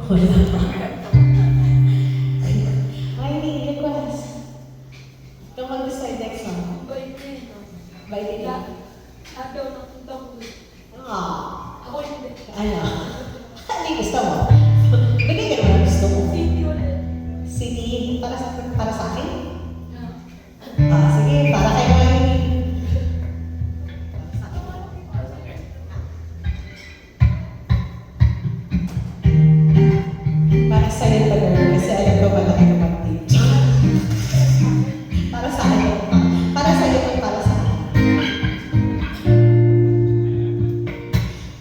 Wala pa. Ay, request. Ikaw mag-decide next song. By the way. Ayaw na punta ko. Ah. Ako hindi. Ayaw. Ano yung gusto mo? Bigay ka naman gusto mo. City ulit. City, para sa akin? Ah, sige, para kayo ngayon. Para sa'yo pa girl, kasi alam ko malaki ka mag-teach. Para sa akin. Para sa'yo at para sa akin.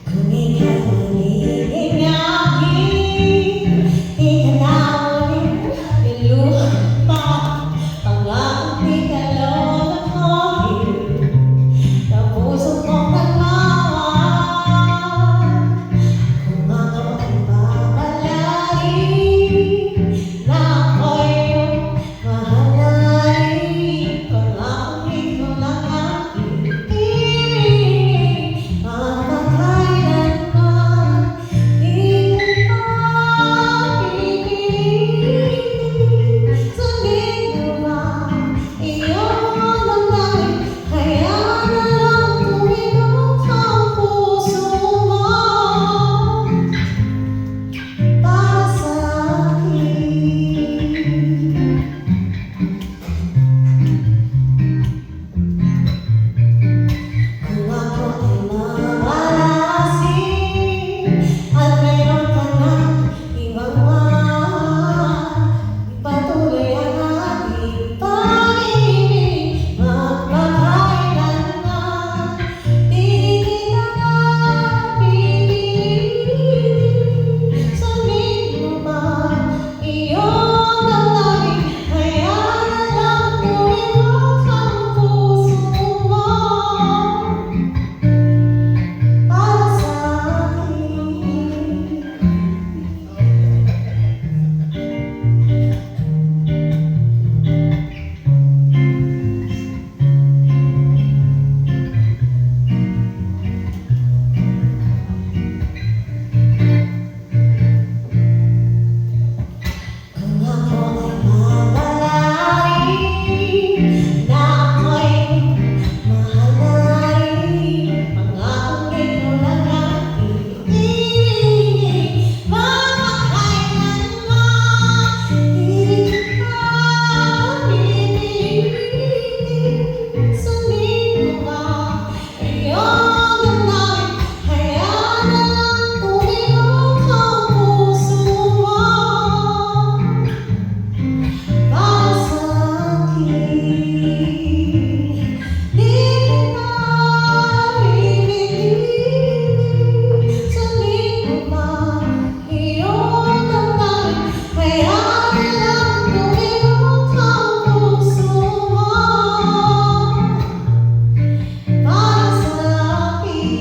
Kung ikaw magiging akin, ikanawin, iluha, pangakong di ka lolokohin, na puso kong nagmamahal. Kung ako ay babalain, na ako'y iyong mahalin, pangakong ikaw lang aking ibigin, magpakailanman, di ko pag-ibigin. Sundin mo ba iyong damdamin, kaya na lang tumigok ang puso mo para sa akin. Kung ako ay mamalasing at mayroon ka ng ibang mahal, ipatuloy ang ating pag-ibig, magpakailanman, di kita pipilitin. Sundin mo ba iyong damdamin, kaya na lang tumigok ang puso mo para sa akin. Kung ako ay mabalain, na ako'y mahalin, pangakong ikaw lang aking ibigin, magpakailanman, di kita pipilitin. Sundin mo ba iyong damdamin, kaya na lang tumigok ang puso mo para sa akin. Di kita pipilitin. Sundin mo ba iyong damdamin, kaya na lang tumigok ang puso mo para sa akin.